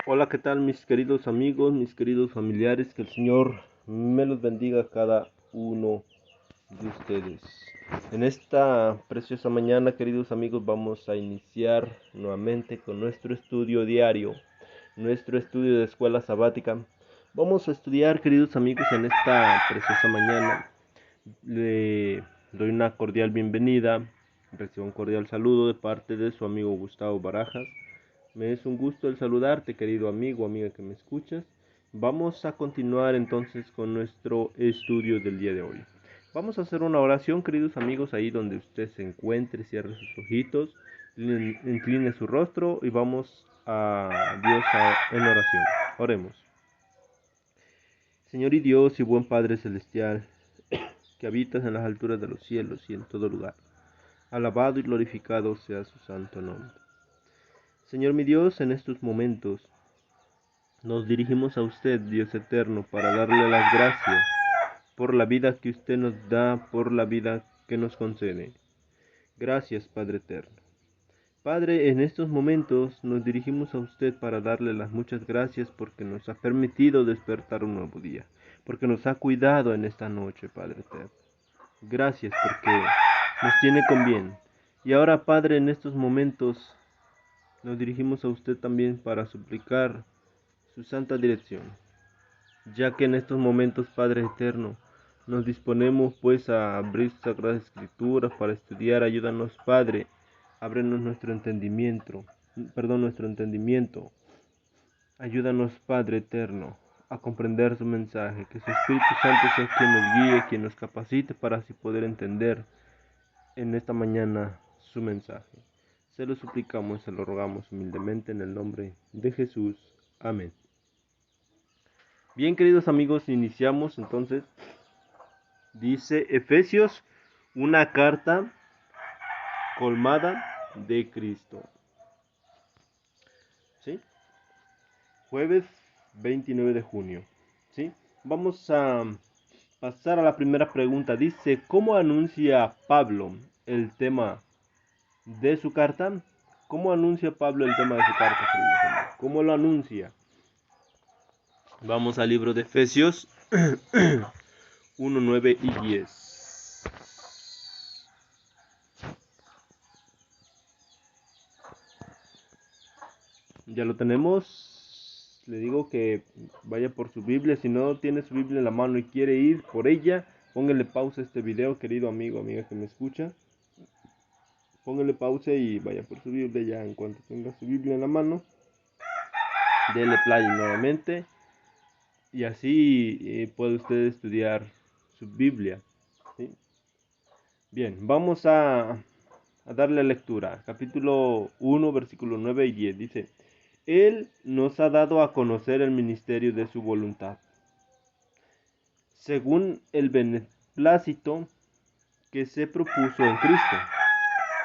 Hola, ¿qué tal mis queridos amigos, mis queridos familiares? Que el Señor me los bendiga a cada uno de ustedes. En esta preciosa mañana, queridos amigos, vamos a iniciar nuevamente con nuestro estudio diario, nuestro estudio de escuela sabática. Vamos a estudiar, queridos amigos, en esta preciosa mañana. Le doy una cordial bienvenida, recibo un cordial saludo de parte de su amigo Gustavo Barajas. Me es un gusto el saludarte, querido amigo, amiga que me escuchas. Vamos a continuar entonces con nuestro estudio del día de hoy. Vamos a hacer una oración, queridos amigos, ahí donde usted se encuentre, cierre sus ojitos, incline su rostro y vamos a Dios en oración. Oremos. Señor y Dios y buen Padre Celestial, que habitas en las alturas de los cielos y en todo lugar, alabado y glorificado sea su santo nombre. Señor mi Dios, en estos momentos nos dirigimos a usted, Dios eterno, para darle las gracias por la vida que usted nos da, por la vida que nos concede. Gracias, Padre eterno. Padre, en estos momentos nos dirigimos a usted para darle las muchas gracias porque nos ha permitido despertar un nuevo día, porque nos ha cuidado en esta noche, Padre eterno. Gracias porque nos tiene con bien. Y ahora, Padre, en estos momentos nos dirigimos a usted también para suplicar su santa dirección, ya que en estos momentos, Padre eterno, nos disponemos pues a abrir Sagradas Escrituras para estudiar. Ayúdanos, Padre, ábrenos nuestro entendimiento. Ayúdanos, Padre eterno, a comprender su mensaje, que su Espíritu Santo sea quien nos guíe, quien nos capacite para así poder entender en esta mañana su mensaje. Se lo suplicamos, se lo rogamos humildemente en el nombre de Jesús. Amén. Bien, queridos amigos, iniciamos entonces. Dice Efesios, una carta colmada de Cristo. ¿Sí? Jueves 29 de junio. ¿Sí? Vamos a pasar a la primera pregunta. Dice, ¿cómo anuncia Pablo el tema de su carta? ¿Cómo anuncia Pablo el tema de su carta, queridos amigos? ¿Cómo lo anuncia? Vamos al libro de Efesios 1, 9 y 10. Ya lo tenemos. Le digo que vaya por su Biblia. Si no tiene su Biblia en la mano y quiere ir por ella, póngale pausa a este video, querido amigo, amiga que me escucha. Póngale pausa y vaya por su Biblia ya en cuanto tenga su Biblia en la mano. Dele play nuevamente. Y así puede usted estudiar su Biblia. ¿Sí? Bien, vamos a darle lectura. Capítulo 1, versículo 9 y 10. Dice, Él nos ha dado a conocer el ministerio de su voluntad, según el beneplácito que se propuso en Cristo,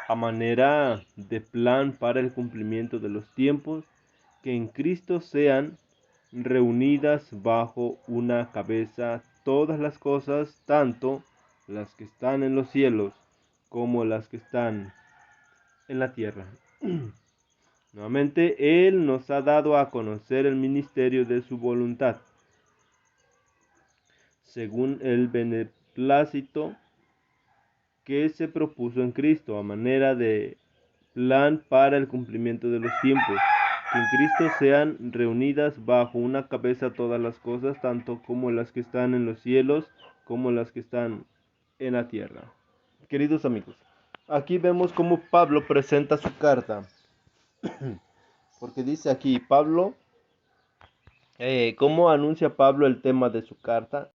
a manera de plan para el cumplimiento de los tiempos, que en Cristo sean reunidas bajo una cabeza todas las cosas, tanto las que están en los cielos como las que están en la tierra. Nuevamente, Él nos ha dado a conocer el ministerio de su voluntad, según el beneplácito que se propuso en Cristo, a manera de plan para el cumplimiento de los tiempos, que en Cristo sean reunidas bajo una cabeza todas las cosas, tanto como las que están en los cielos, como las que están en la tierra. Queridos amigos, aquí vemos cómo Pablo presenta su carta, porque dice aquí Pablo, cómo anuncia Pablo el tema de su carta.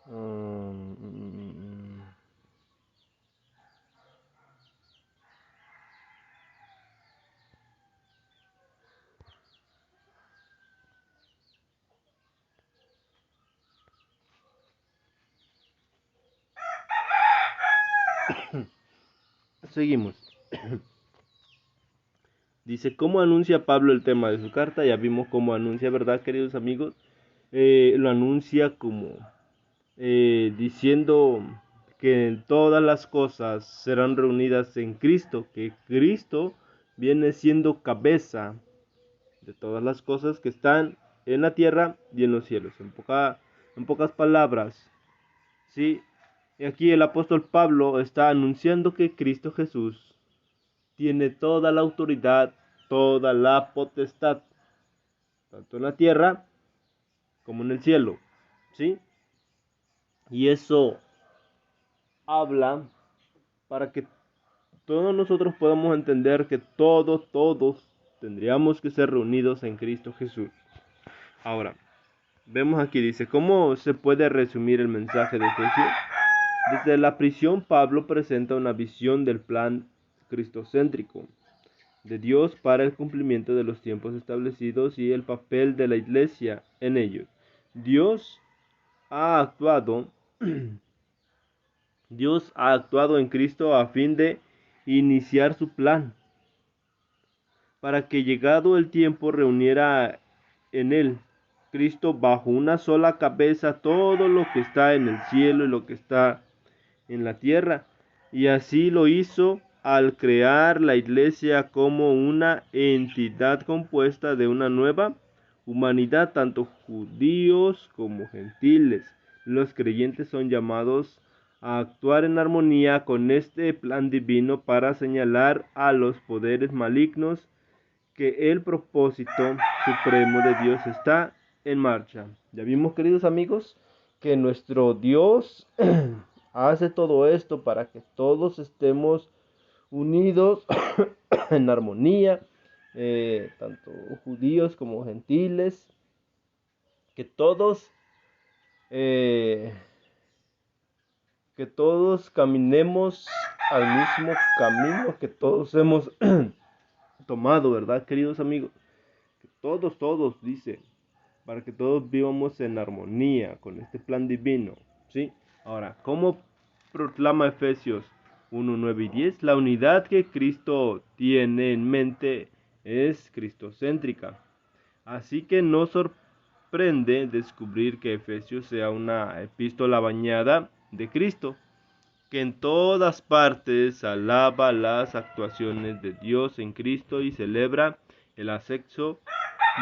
Mm, mm, mm. Seguimos. Dice, ¿cómo anuncia Pablo el tema de su carta? Ya vimos cómo anuncia, ¿verdad, queridos amigos? Lo anuncia como diciendo que todas las cosas serán reunidas en Cristo, que Cristo viene siendo cabeza de todas las cosas que están en la tierra y en los cielos. En pocas palabras, ¿sí? Y aquí el apóstol Pablo está anunciando que Cristo Jesús tiene toda la autoridad, toda la potestad, tanto en la tierra como en el cielo, ¿sí? Y eso habla para que todos nosotros podamos entender que todos tendríamos que ser reunidos en Cristo Jesús. Ahora, vemos aquí, dice, ¿cómo se puede resumir el mensaje de Efesios? Desde la prisión, Pablo presenta una visión del plan cristocéntrico de Dios para el cumplimiento de los tiempos establecidos y el papel de la iglesia en ellos. Dios ha actuado en Cristo a fin de iniciar su plan, para que llegado el tiempo reuniera en él, Cristo, bajo una sola cabeza, todo lo que está en el cielo y lo que está en la tierra. Y así lo hizo al crear la iglesia como una entidad compuesta de una nueva humanidad, tanto judíos como gentiles. Los creyentes son llamados a actuar en armonía con este plan divino para señalar a los poderes malignos que el propósito supremo de Dios está en marcha. Ya vimos, queridos amigos, que nuestro Dios hace todo esto para que todos estemos unidos en armonía, tanto judíos como gentiles, que eh, todos caminemos al mismo camino que todos hemos tomado, ¿verdad, queridos amigos? Que todos, dice, para que todos vivamos en armonía con este plan divino, ¿sí? Ahora, ¿cómo proclama Efesios 1, 9 y 10? La unidad que Cristo tiene en mente es cristocéntrica. Así que no sorprende descubrir que Efesios sea una epístola bañada de Cristo, que en todas partes alaba las actuaciones de Dios en Cristo y celebra el acceso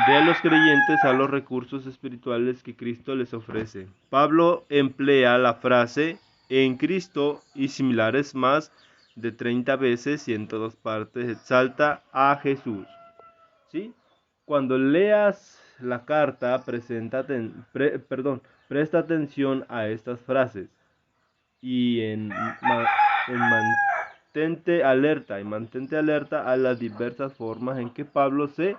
de los creyentes a los recursos espirituales que Cristo les ofrece. Pablo emplea la frase en Cristo y similares más de 30 veces y en todas partes exalta a Jesús. ¿Sí? Cuando leas la carta, presta atención a estas frases y mantente alerta a las diversas formas en que Pablo se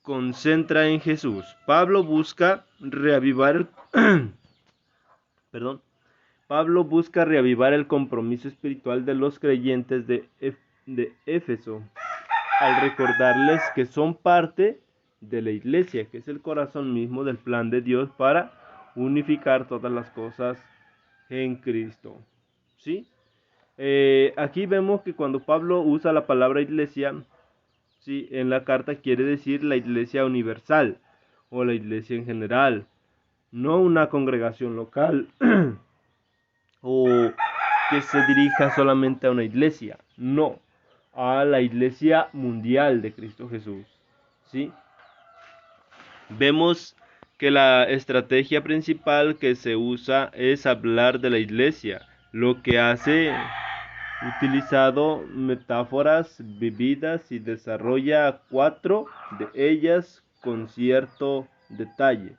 concentra en Jesús. Pablo busca reavivar el compromiso espiritual de los creyentes de Éfeso, al recordarles que son parte de la iglesia, que es el corazón mismo del plan de Dios para unificar todas las cosas en Cristo. ¿Sí? Aquí vemos que cuando Pablo usa la palabra iglesia, ¿sí?, en la carta quiere decir la iglesia universal o la iglesia en general, no una congregación local o que se dirija solamente a una iglesia, no, a la iglesia mundial de Cristo Jesús. ¿Sí? Vemos que la estrategia principal que se usa es hablar de la iglesia, lo que hace utilizado metáforas vividas y desarrolla 4 de ellas con cierto detalle.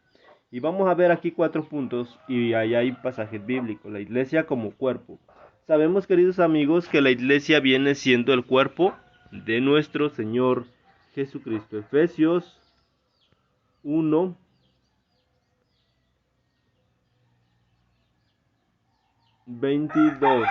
Y vamos a ver aquí 4 puntos y ahí hay pasajes bíblicos. La iglesia como cuerpo. Sabemos, queridos amigos, que la iglesia viene siendo el cuerpo de nuestro Señor Jesucristo. Efesios 1, 22.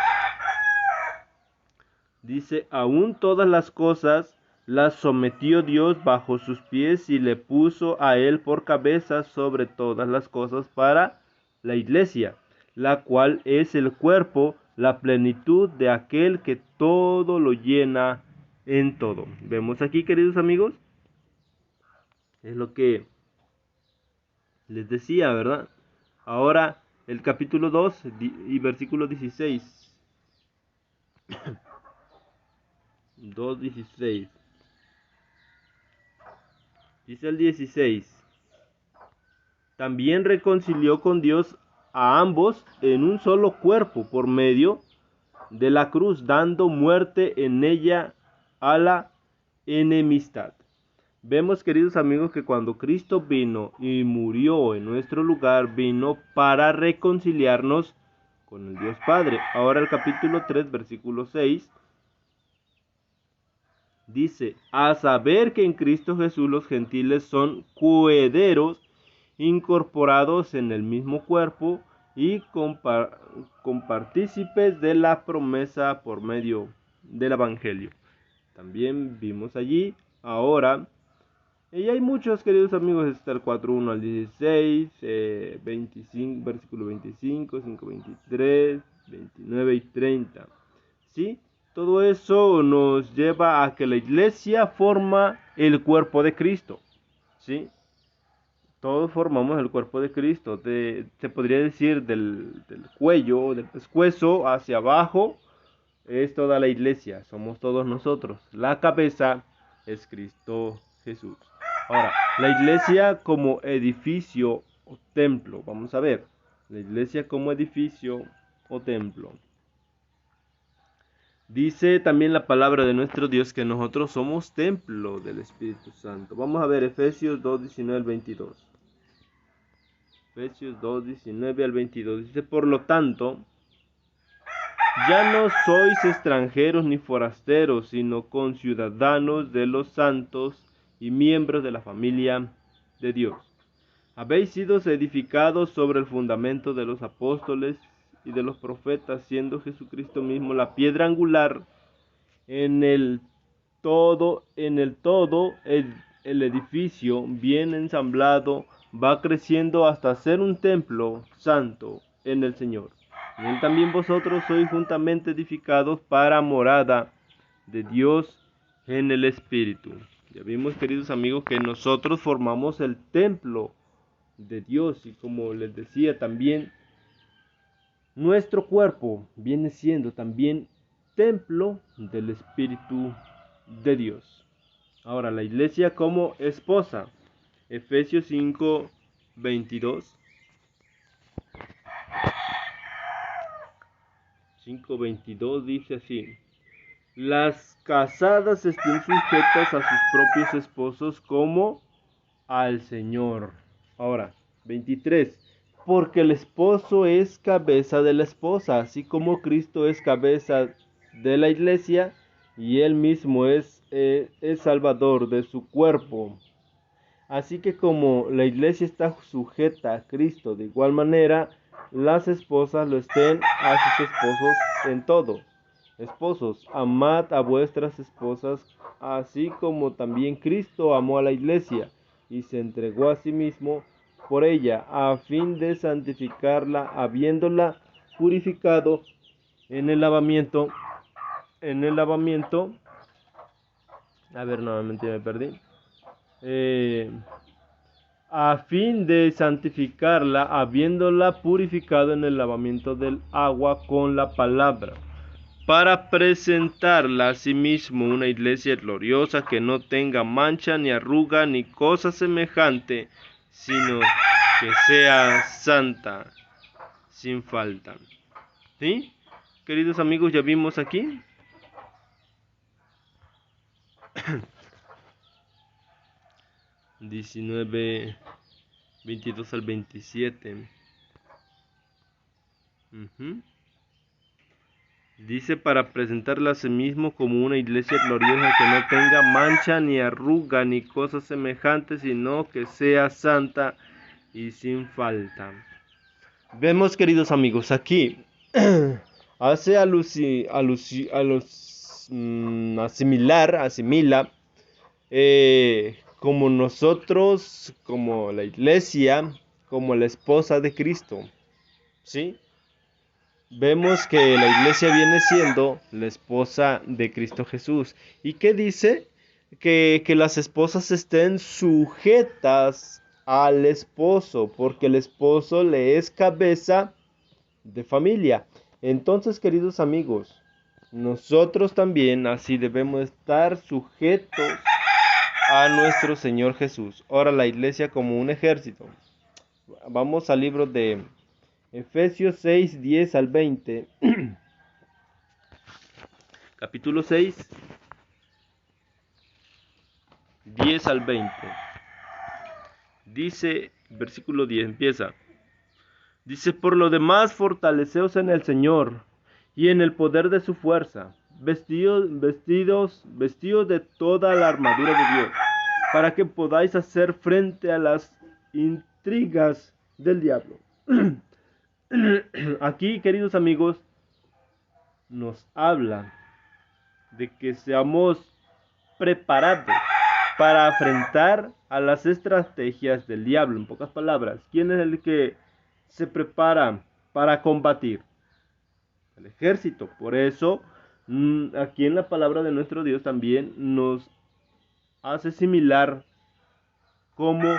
Dice, aún todas las cosas las sometió Dios bajo sus pies y le puso a él por cabeza sobre todas las cosas para la iglesia, la cual es el cuerpo, la plenitud de aquel que todo lo llena en todo. Vemos aquí, queridos amigos, es lo que les decía, ¿verdad? Ahora el capítulo 2 y versículo 16. 2:16. Dice el 16. También reconcilió con Dios a ambos en un solo cuerpo por medio de la cruz, dando muerte en ella a la enemistad. Vemos, queridos amigos, que cuando Cristo vino y murió en nuestro lugar, vino para reconciliarnos con el Dios Padre. Ahora el capítulo 3, versículo 6, dice, a saber que en Cristo Jesús los gentiles son coherederos, incorporados en el mismo cuerpo y compartícipes de la promesa por medio del Evangelio. También vimos allí, ahora, y hay muchos, queridos amigos, está el 4:1 al 16, 25, versículo 25, 5:23, 29 y 30. ¿Sí? Todo eso nos lleva a que la iglesia forma el cuerpo de Cristo. ¿Sí? Todos formamos el cuerpo de Cristo. Se podría decir del cuello, del pescuezo hacia abajo, es toda la iglesia. Somos todos nosotros. La cabeza es Cristo Jesús. Ahora, la iglesia como edificio o templo. Vamos a ver. La iglesia como edificio o templo. Dice también la palabra de nuestro Dios que nosotros somos templo del Espíritu Santo. Vamos a ver Efesios 2:19 al 22. Efesios 2:19 al 22. Dice, por lo tanto, ya no sois extranjeros ni forasteros, sino conciudadanos de los santos y miembros de la familia de Dios. Habéis sido edificados sobre el fundamento de los apóstoles y de los profetas, siendo Jesucristo mismo la piedra angular. En el todo el edificio bien ensamblado va creciendo hasta ser un templo santo en el Señor. En él también vosotros sois juntamente edificados para morada de Dios en el Espíritu. Ya vimos, queridos amigos, que nosotros formamos el templo de Dios, y como les decía también, nuestro cuerpo viene siendo también templo del Espíritu de Dios. Ahora, la iglesia como esposa. Efesios 5:22. 5:22 dice así: las casadas estén sujetas a sus propios esposos como al Señor. Ahora, 23. Porque el esposo es cabeza de la esposa, así como Cristo es cabeza de la iglesia, y él mismo es salvador de su cuerpo. Así que como la iglesia está sujeta a Cristo, de igual manera las esposas lo estén a sus esposos en todo. Esposos, amad a vuestras esposas, así como también Cristo amó a la iglesia y se entregó a sí mismo por ella, a fin de santificarla, habiéndola purificado en el lavamiento, a ver, nuevamente me perdí. A fin de santificarla, habiéndola purificado en el lavamiento del agua con la palabra, para presentarla a sí mismo una iglesia gloriosa, que no tenga mancha, ni arruga, ni cosa semejante, sino que sea santa, sin falta. ¿Sí? Queridos amigos, ya vimos aquí. 19, 22 al 27. Dice, para presentarla a sí mismo como una iglesia gloriosa, que no tenga mancha, ni arruga, ni cosa semejante, sino que sea santa y sin falta. Vemos, queridos amigos, aquí hace asimila como nosotros, como la iglesia, como la esposa de Cristo, ¿sí? vemos que la iglesia viene siendo la esposa de Cristo Jesús. ¿Y qué dice? Que las esposas estén sujetas al esposo, porque el esposo le es cabeza de familia. Entonces, queridos amigos, nosotros también así debemos estar sujetos a nuestro Señor Jesús. Ahora la iglesia como un ejército. Vamos al libro de Efesios 6, 10 al 20. Capítulo 6, 10 al 20. Dice, versículo 10 empieza. Dice, por lo demás, fortaleceos en el Señor y en el poder de su fuerza, vestidos de toda la armadura de Dios, para que podáis hacer frente a las intrigas del diablo. Aquí, queridos amigos, nos habla de que seamos preparados para enfrentar a las estrategias del diablo. En pocas palabras, ¿quién es el que se prepara para combatir? El ejército. Por eso, aquí en la palabra de nuestro Dios también nos hace similar como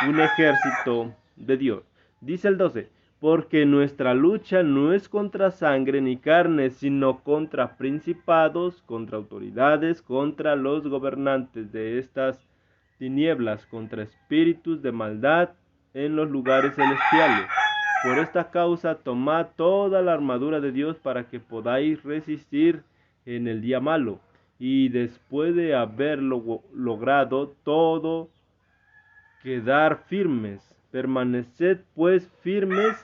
un ejército de Dios. Dice el 12, porque nuestra lucha no es contra sangre ni carne, sino contra principados, contra autoridades, contra los gobernantes de estas tinieblas, contra espíritus de maldad en los lugares celestiales. Por esta causa, tomad toda la armadura de Dios para que podáis resistir en el día malo, y después de haberlo logrado todo, quedar firmes. Permaneced pues firmes,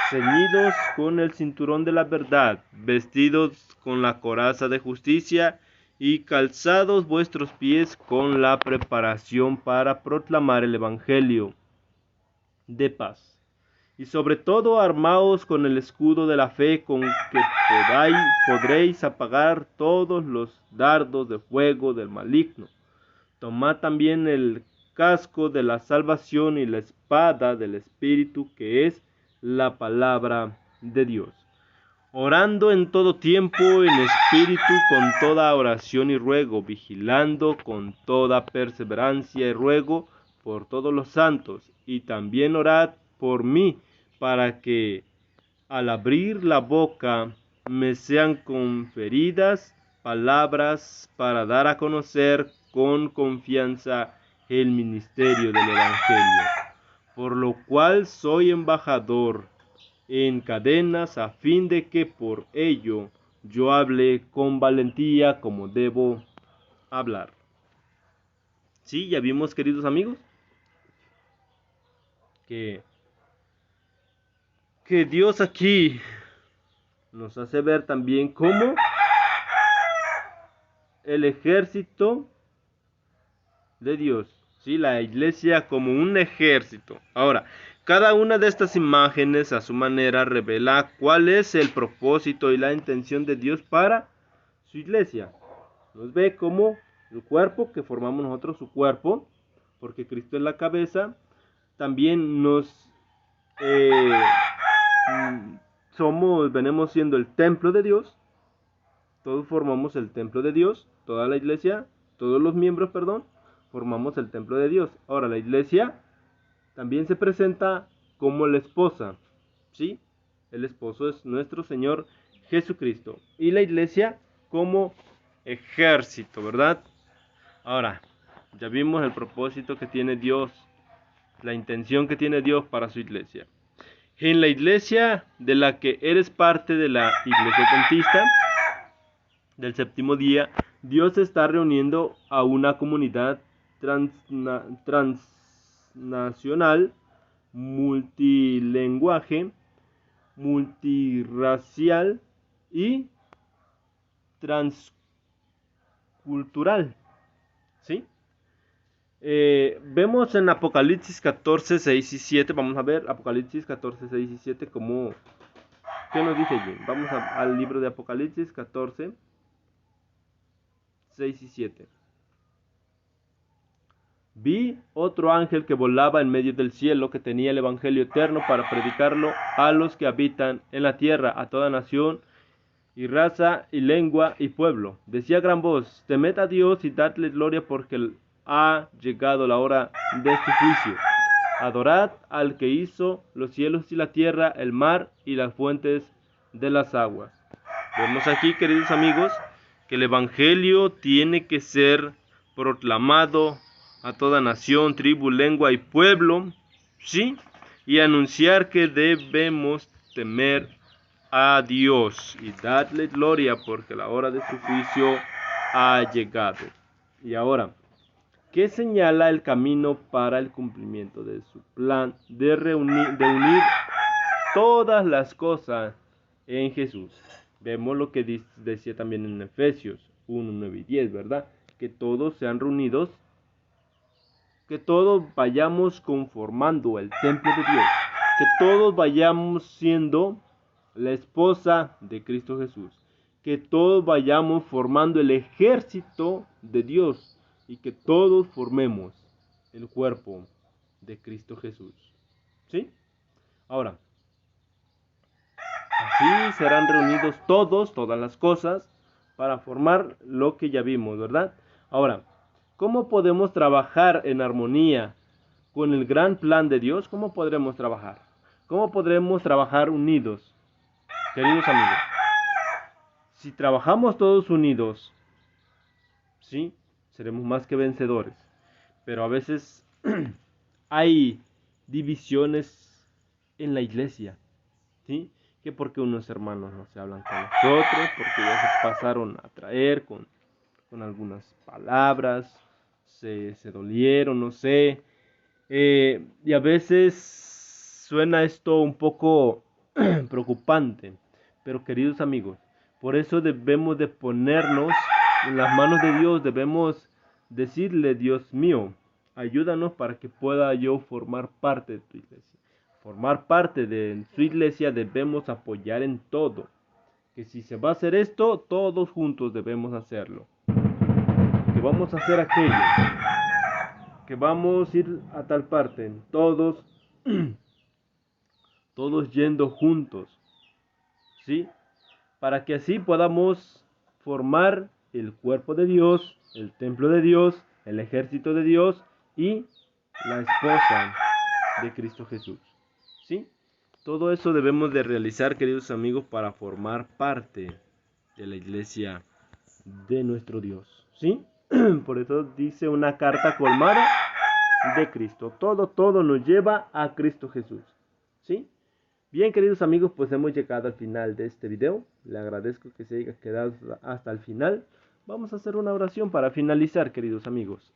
ceñidos con el cinturón de la verdad, vestidos con la coraza de justicia y calzados vuestros pies con la preparación para proclamar el evangelio de paz. Y sobre todo armaos con el escudo de la fe, con que podréis apagar todos los dardos de fuego del maligno. Tomad también el casco de la salvación y la espada del Espíritu, que es la palabra de Dios. Orando en todo tiempo en espíritu con toda oración y ruego, vigilando con toda perseverancia y ruego por todos los santos, y también orad por mí, para que al abrir la boca me sean conferidas palabras para dar a conocer con confianza el ministerio del Evangelio, por lo cual soy embajador en cadenas, a fin de que por ello yo hable con valentía como debo hablar. Sí, ya vimos, queridos amigos, que Dios aquí nos hace ver también cómo el ejército de Dios, ¿sí? La iglesia como un ejército. Ahora, cada una de estas imágenes a su manera revela cuál es el propósito y la intención de Dios para su iglesia. Nos ve como el cuerpo que formamos nosotros, su cuerpo, porque Cristo es la cabeza. También venimos siendo el templo de Dios. Todos formamos el templo de Dios, toda la iglesia, todos los miembros, formamos el templo de Dios. Ahora, la iglesia también se presenta como la esposa, ¿sí? El esposo es nuestro Señor Jesucristo. Y la iglesia como ejército, ¿verdad? Ahora, ya vimos el propósito que tiene Dios, la intención que tiene Dios para su iglesia. En la iglesia de la que eres parte, de la iglesia adventista del séptimo día, Dios está reuniendo a una comunidad transnacional, multilingüe, multirracial y transcultural, ¿sí? Vemos en Apocalipsis 14, 6 y 7, vamos a ver Apocalipsis 14, 6 y 7, como, ¿qué nos dice allí? Vamos al libro de Apocalipsis 14, 6 y 7. Vi otro ángel que volaba en medio del cielo, que tenía el evangelio eterno para predicarlo a los que habitan en la tierra, a toda nación y raza y lengua y pueblo. Decía a gran voz: temed a Dios y dadle gloria, porque ha llegado la hora de su juicio. Adorad al que hizo los cielos y la tierra, el mar y las fuentes de las aguas. Vemos aquí, queridos amigos, que el evangelio tiene que ser proclamado a toda nación, tribu, lengua y pueblo, ¿sí? Y anunciar que debemos temer a Dios y darle gloria, porque la hora de su juicio ha llegado. Y ahora, ¿qué señala el camino para el cumplimiento de su plan de unir todas las cosas en Jesús? Vemos lo que decía también en Efesios 1, 9 y 10, ¿verdad? Que todos sean reunidos, que todos vayamos conformando el templo de Dios, que todos vayamos siendo la esposa de Cristo Jesús, que todos vayamos formando el ejército de Dios y que todos formemos el cuerpo de Cristo Jesús. ¿Sí? Ahora, así serán reunidos todas las cosas para formar lo que ya vimos, ¿verdad? Ahora, ¿cómo podemos trabajar en armonía con el gran plan de Dios? ¿Cómo podremos trabajar? ¿Cómo podremos trabajar unidos? Queridos amigos, si trabajamos todos unidos, sí, seremos más que vencedores. Pero a veces hay divisiones en la iglesia, ¿sí? Que porque unos hermanos no se hablan con los otros, porque ya se pasaron a traer con algunas palabras, se dolieron, no sé. Y a veces suena esto un poco preocupante, pero queridos amigos, por eso debemos de ponernos en las manos de Dios, debemos decirle: Dios mío, ayúdanos para que pueda yo formar parte de tu iglesia. Formar parte de su iglesia debemos apoyar en todo. Que si se va a hacer esto, todos juntos debemos hacerlo. Que vamos a hacer aquello. Que vamos a ir a tal parte. Todos yendo juntos. ¿Sí? Para que así podamos formar el cuerpo de Dios, el templo de Dios, el ejército de Dios y la esposa de Cristo Jesús. ¿Sí? Todo eso debemos de realizar, queridos amigos, para formar parte de la iglesia de nuestro Dios. ¿Sí? Por eso dice una carta colmada de Cristo. Todo nos lleva a Cristo Jesús. ¿Sí? Bien, queridos amigos, pues hemos llegado al final de este video. Le agradezco que se haya quedado hasta el final. Vamos a hacer una oración para finalizar, queridos amigos.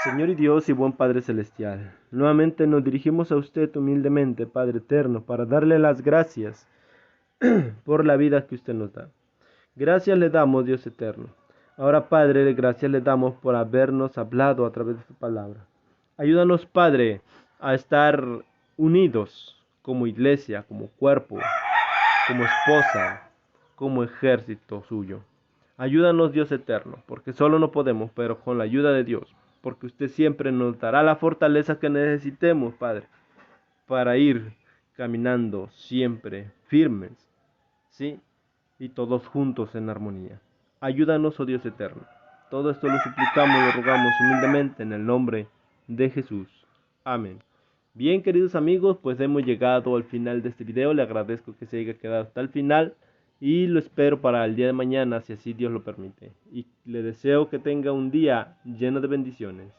Señor y Dios y buen Padre Celestial, nuevamente nos dirigimos a usted humildemente, Padre Eterno, para darle las gracias por la vida que usted nos da. Gracias le damos, Dios Eterno. Ahora, Padre, gracias le damos por habernos hablado a través de su palabra. Ayúdanos, Padre, a estar unidos como iglesia, como cuerpo, como esposa, como ejército suyo. Ayúdanos, Dios Eterno, porque solo no podemos, pero con la ayuda de Dios, porque usted siempre nos dará la fortaleza que necesitemos, Padre, para ir caminando siempre firmes, ¿sí? Y todos juntos en armonía. Ayúdanos, oh Dios Eterno. Todo esto lo suplicamos y lo rogamos humildemente en el nombre de Jesús. Amén. Bien, queridos amigos, pues hemos llegado al final de este video. Le agradezco que se haya quedado hasta el final y lo espero para el día de mañana, si así Dios lo permite. Y le deseo que tenga un día lleno de bendiciones.